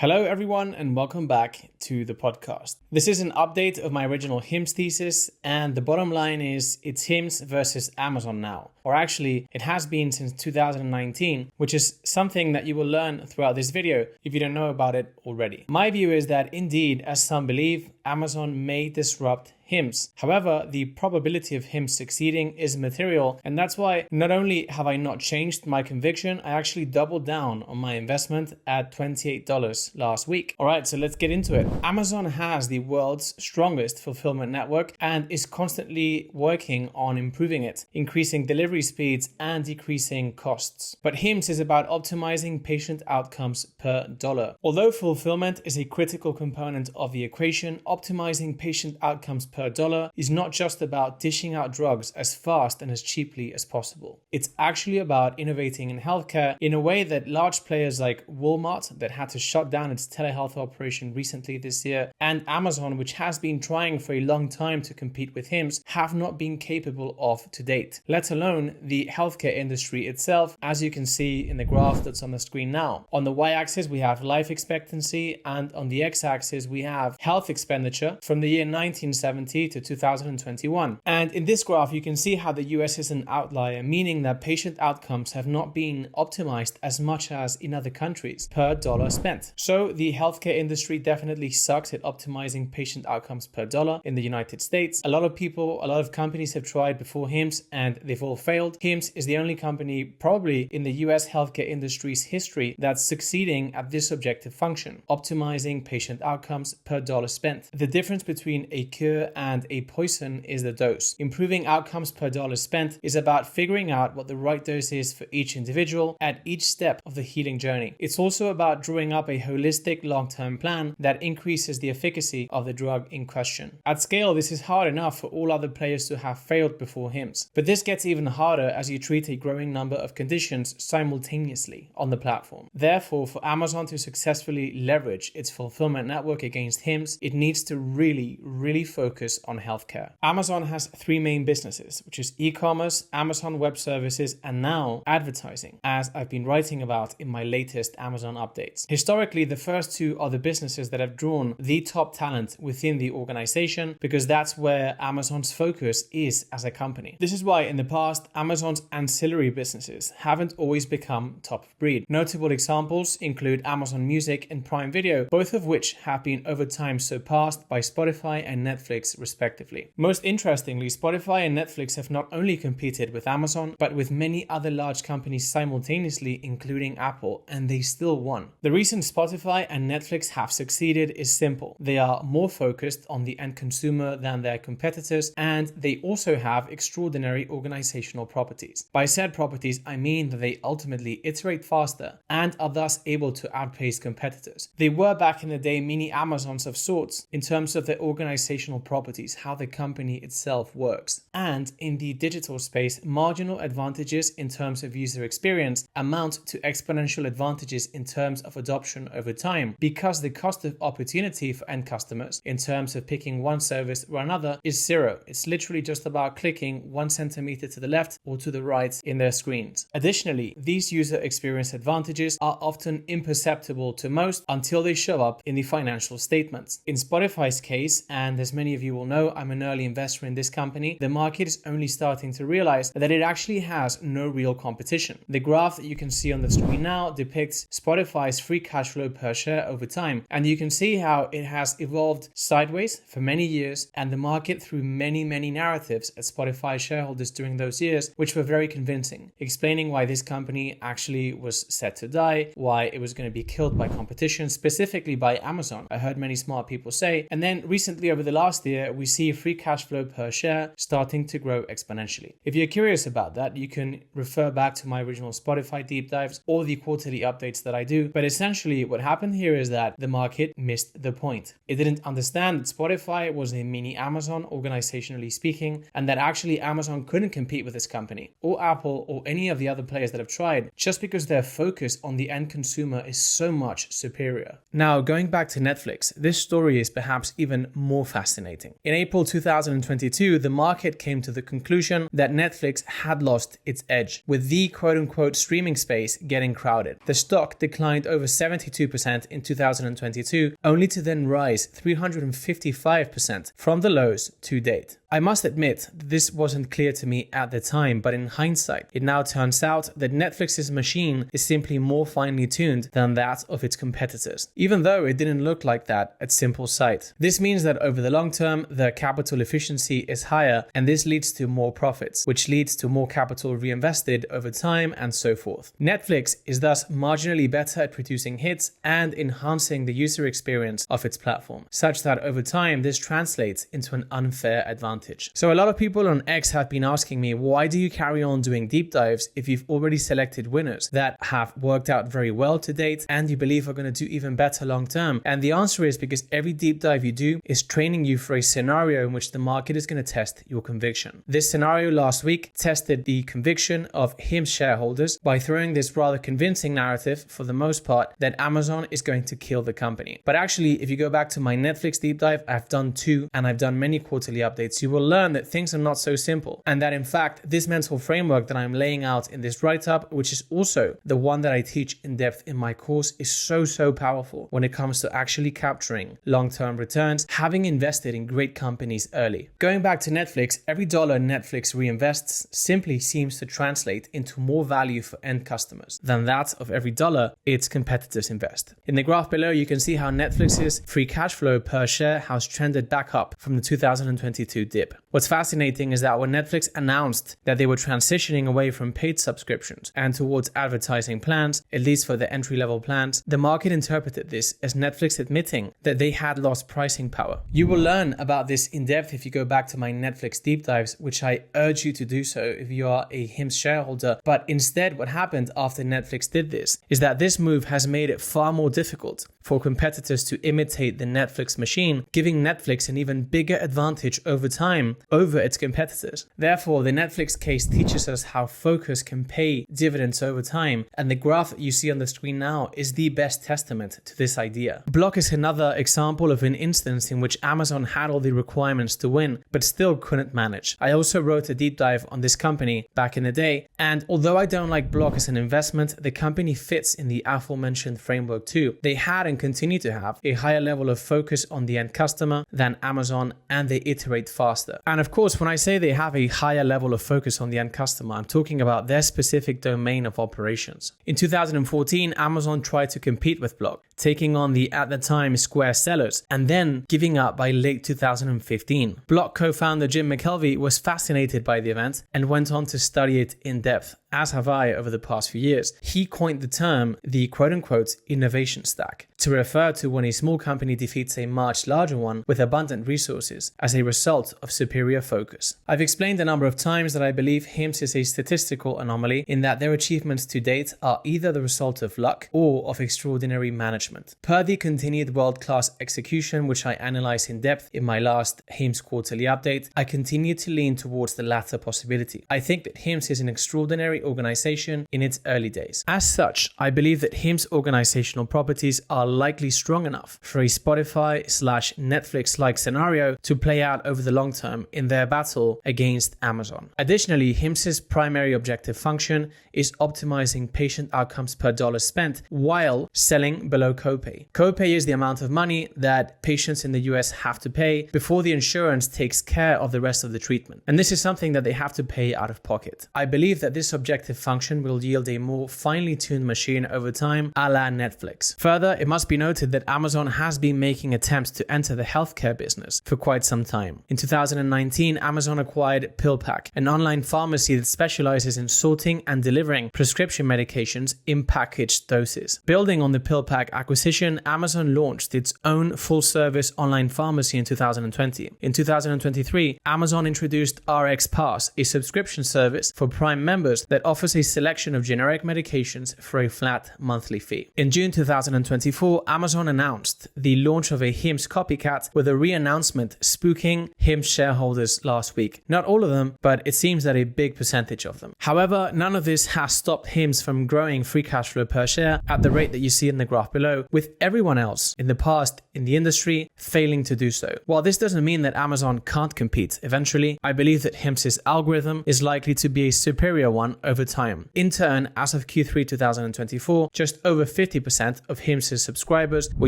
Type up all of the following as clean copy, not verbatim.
Hello everyone and welcome back to the podcast. This is an update of my original HIMSS thesis, and the bottom line is it's HIMSS versus Amazon now. Or actually, it has been since 2019, which is something that you will learn throughout this video if you don't know about it already. My view is that indeed, as some believe, Amazon may disrupt HIMSS. However, the probability of HIMSS succeeding is material, and that's why not only have I not changed my conviction, I actually doubled down on my investment at $28 last week. Alright, so let's get into it. Amazon has the world's strongest fulfillment network and is constantly working on improving it, increasing delivery speeds and decreasing costs. But HIMSS is about optimizing patient outcomes per dollar. Although fulfillment is a critical component of the equation, optimizing patient outcomes per dollar is not just about dishing out drugs as fast and as cheaply as possible. It's actually about innovating in healthcare in a way that large players like Walmart, that had to shut down its telehealth operation recently this year, and Amazon, which has been trying for a long time to compete with HIMSS, have not been capable of to date, let alone the healthcare industry itself, as you can see in the graph that's on the screen now. On the y-axis, we have life expectancy, and on the x-axis, we have health expenditure from the year 1970 to 2021. And in this graph, you can see how the US is an outlier, meaning that patient outcomes have not been optimized as much as in other countries per dollar spent. So the healthcare industry definitely sucks at optimizing patient outcomes per dollar in the United States. A lot of companies have tried before HIMSS and they've all failed. HIMSS is the only company probably in the US healthcare industry's history that's succeeding at this objective function, optimizing patient outcomes per dollar spent. The difference between a cure and a poison is the dose. Improving outcomes per dollar spent is about figuring out what the right dose is for each individual at each step of the healing journey. It's also about drawing up a holistic long-term plan that increases the efficacy of the drug in question. At scale, this is hard enough for all other players to have failed before HIMSS, but this gets even harder as you treat a growing number of conditions simultaneously on the platform. Therefore, for Amazon to successfully leverage its fulfillment network against HIMSS, it needs to really focus on healthcare. Amazon has three main businesses, which is e-commerce, Amazon Web Services, and now advertising, as I've been writing about in my latest Amazon updates. Historically, the first two are the businesses that have drawn the top talent within the organization, because that's where Amazon's focus is as a company. This is why in the past, Amazon's ancillary businesses haven't always become top of breed. Notable examples include Amazon Music and Prime Video, both of which have been over time surpassed by Spotify and Netflix respectively. Most interestingly, Spotify and Netflix have not only competed with Amazon, but with many other large companies simultaneously, including Apple, and they still won. The reason Spotify and Netflix have succeeded is simple. They are more focused on the end consumer than their competitors, and they also have extraordinary organizational properties. By said properties, I mean that they ultimately iterate faster and are thus able to outpace competitors. They were back in the day mini Amazons of sorts in terms of their organizational properties, how the company itself works. And in the digital space, marginal advantages in terms of user experience amount to exponential advantages in terms of adoption over time, because the cost of opportunity for end customers in terms of picking one service or another is zero. It's literally just about clicking 1 centimeter to the left or to the right in their screens. Additionally, these user experience advantages are often imperceptible to most until they show up in the financial statements. In Spotify's case, and as many of you will know, I'm an early investor in this company, the market is only starting to realize that it actually has no real competition. The graph that you can see on the screen now depicts Spotify's free cash flow per share over time, and you can see how it has evolved sideways for many years, and the market threw many narratives at Spotify shareholders during those years, which were very convincing, explaining why this company actually was set to die, why it was going to be killed by competition, specifically by Amazon, I heard many smart people say. And then recently, over the last year, we see free cash flow per share starting to grow exponentially. If you're curious about that, you can refer back to my original Spotify deep dives or the quarterly updates that I do. But essentially, what happened here is that the market missed the point. It didn't understand that Spotify was a mini Amazon, organizationally speaking, and that actually Amazon couldn't compete with this company, or Apple, or any of the other players that have tried, just because their focus on the end consumer is so much superior. Now, going back to Netflix, this story is perhaps even more fascinating. In April 2022, the market came to the conclusion that Netflix had lost its edge, with the quote-unquote streaming space getting crowded. The stock declined over 72% in 2022, only to then rise 355% from the lows to date. I must admit, this wasn't clear to me at the time, but in hindsight, it now turns out that Netflix's machine is simply more finely tuned than that of its competitors, even though it didn't look like that at simple sight. This means that over the long term, the capital efficiency is higher, and this leads to more profits, which leads to more capital reinvested over time and so forth. Netflix is thus marginally better at producing hits and enhancing the user experience of its platform, such that over time, this translates into an unfair advantage. So a lot of people on X have been asking me, why do you carry on doing deep dives if you've already selected winners that have worked out very well to date and you believe are going to do even better long term? And the answer is because every deep dive you do is training you for a scenario in which the market is going to test your conviction. This scenario last week tested the conviction of HIMS shareholders by throwing this rather convincing narrative, for the most part, that Amazon is going to kill the company. But actually, if you go back to my Netflix deep dive, I've done 2 and I've done many quarterly updates. You will learn that things are not so simple, and that in fact this mental framework that I'm laying out in this write-up, which is also the one that I teach in depth in my course, is so powerful when it comes to actually capturing long-term returns, having invested in great companies early. Going back to Netflix, every dollar Netflix reinvests simply seems to translate into more value for end customers than that of every dollar its competitors invest. In the graph below, you can see how Netflix's free cash flow per share has trended back up from the 2022 dip. What's fascinating is that when Netflix announced that they were transitioning away from paid subscriptions and towards advertising plans, at least for the entry-level plans, the market interpreted this as Netflix admitting that they had lost pricing power. You will learn about this in depth if you go back to my Netflix deep dives, which I urge you to do so if you are a HIMS shareholder. But instead, what happened after Netflix did this is that this move has made it far more difficult for competitors to imitate the Netflix machine, giving Netflix an even bigger advantage over time over its competitors. Therefore, the Netflix case teaches us how focus can pay dividends over time, and the graph that you see on the screen now is the best testament to this idea. Block is another example of an instance in which Amazon had all the requirements to win, but still couldn't manage. I also wrote a deep dive on this company back in the day, and although I don't like Block as an investment, the company fits in the aforementioned framework too. They had and continue to have a higher level of focus on the end customer than Amazon, and they iterate faster. And of course, when I say they have a higher level of focus on the end customer, I'm talking about their specific domain of operations. In 2014, Amazon tried to compete with Block, taking on the at the time Square sellers, and then giving up by late 2015. Block co-founder Jim McKelvey was fascinated by the event and went on to study it in depth, as have I over the past few years. He coined the term the quote-unquote innovation stack to refer to when a small company defeats a much larger one with abundant resources as a result of superior focus. I've explained a number of times that I believe HIMS is a statistical anomaly in that their achievements to date are either the result of luck or of extraordinary management. Per the continued world-class execution, which I analyze in depth in my last HIMS quarterly update, I continue to lean towards the latter possibility. I think that HIMS is an extraordinary organization in its early days. As such, I believe that HIMS organizational properties are likely strong enough for a Spotify/Netflix-like scenario to play out over the long term in their battle against Amazon. Additionally, HIMS's primary objective function is optimizing patient outcomes per dollar spent while selling below copay. Copay is the amount of money that patients in the US have to pay before the insurance takes care of the rest of the treatment. And this is something that they have to pay out of pocket. I believe that this objective function will yield a more finely tuned machine over time, a la Netflix. Further, it must be noted that Amazon has been making attempts to enter the healthcare business for quite some time. In 2019, Amazon acquired PillPack, an online pharmacy that specializes in sorting and delivering prescription medications in packaged doses. Building on the PillPack acquisition, Amazon launched its own full-service online pharmacy in 2020. In 2023, Amazon introduced RX Pass, a subscription service for Prime members that that offers a selection of generic medications for a flat monthly fee. In June 2024, Amazon announced the launch of a HIMSS copycat with a re-announcement spooking HIMSS shareholders last week. Not all of them, but it seems that a big percentage of them. However, none of this has stopped HIMSS from growing free cash flow per share at the rate that you see in the graph below, with everyone else in the past in the industry failing to do so. While this doesn't mean that Amazon can't compete eventually, I believe that HIMSS's algorithm is likely to be a superior one over time. In turn, as of Q3 2024, just over 50% of HIMSS's subscribers were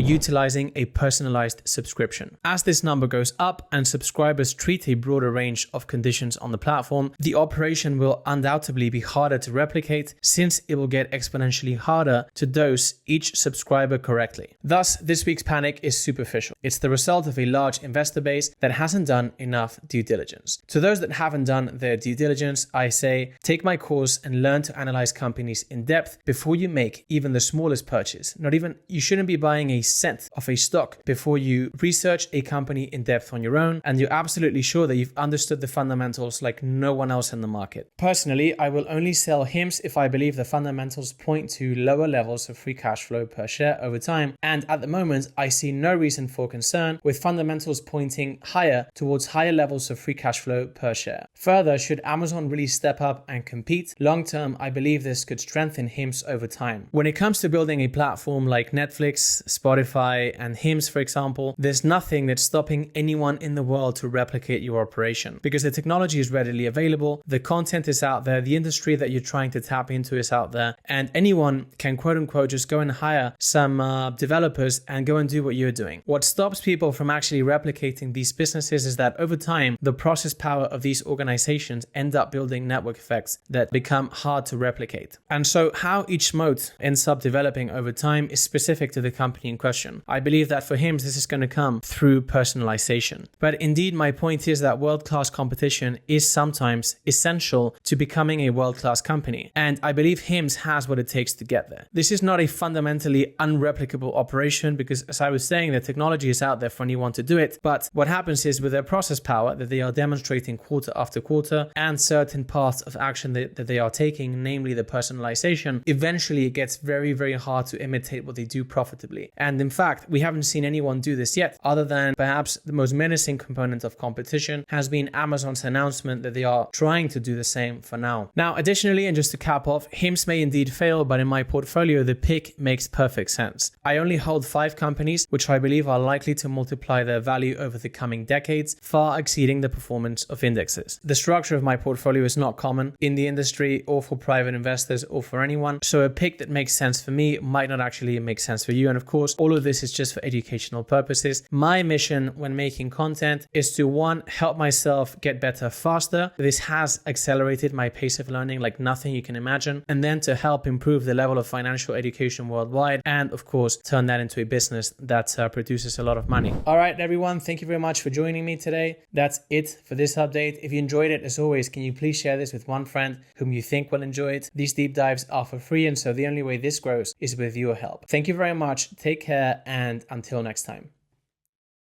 utilizing a personalized subscription. As this number goes up and subscribers treat a broader range of conditions on the platform, the operation will undoubtedly be harder to replicate, since it will get exponentially harder to dose each subscriber correctly. Thus, this week's panic is superficial. It's the result of a large investor base that hasn't done enough due diligence. To those that haven't done their due diligence, I say, take my course and learn to analyze companies in depth before you make even the smallest purchase. You shouldn't be buying a cent of a stock before you research a company in depth on your own, and you're absolutely sure that you've understood the fundamentals like no one else in the market. Personally, I will only sell HIMSS if I believe the fundamentals point to lower levels of free cash flow per share over time, and at the moment, I see no reason for concern, with fundamentals pointing higher towards higher levels of free cash flow per share. Further, should Amazon really step up and compete, long term, I believe this could strengthen HIMSS over time. When it comes to building a platform like Netflix, Spotify, and HIMSS, for example, there's nothing that's stopping anyone in the world to replicate your operation, because the technology is readily available, the content is out there, the industry that you're trying to tap into is out there, and anyone can quote unquote just go and hire some developers and go and do what you're doing. What stops people from actually replicating these businesses is that over time, the process power of these organizations end up building network effects that become hard to replicate. And so how each mode ends up developing over time is specific to the company in question. I believe that for HIMSS, this is going to come through personalization. But indeed, my point is that world-class competition is sometimes essential to becoming a world-class company. And I believe HIMSS has what it takes to get there. This is not a fundamentally unreplicable operation because, as I was saying, the technology is out there for anyone to do it. But what happens is with their process power that they are demonstrating quarter after quarter and certain paths of action that they are taking, namely the personalization, eventually it gets very, very hard to imitate what they do profitably. And in fact, we haven't seen anyone do this yet, other than perhaps the most menacing component of competition has been Amazon's announcement that they are trying to do the same for now. Now, additionally, and just to cap off, HIMSS may indeed fail, but in my portfolio, the pick makes perfect sense. I only hold 5 companies, which I believe are likely to multiply their value over the coming decades, far exceeding the performance of indexes. The structure of my portfolio is not common in the industry or for private investors or for anyone, so a pick that makes sense for me might not actually make sense for you. And of course, all of this is just for educational purposes. My mission when making content is to, 1, help myself get better faster. This has accelerated my pace of learning like nothing you can imagine. And then to help improve the level of financial education worldwide. And of course, turn that into a business that produces a lot of money. All right, everyone. Thank you very much for joining me today. That's it for this update. If you enjoyed it, as always, can you please share this with one friend whom you think will enjoy it? These deep dives are for free, and so the only way this grows is with your help. Thank you very much. Take care, and until next time.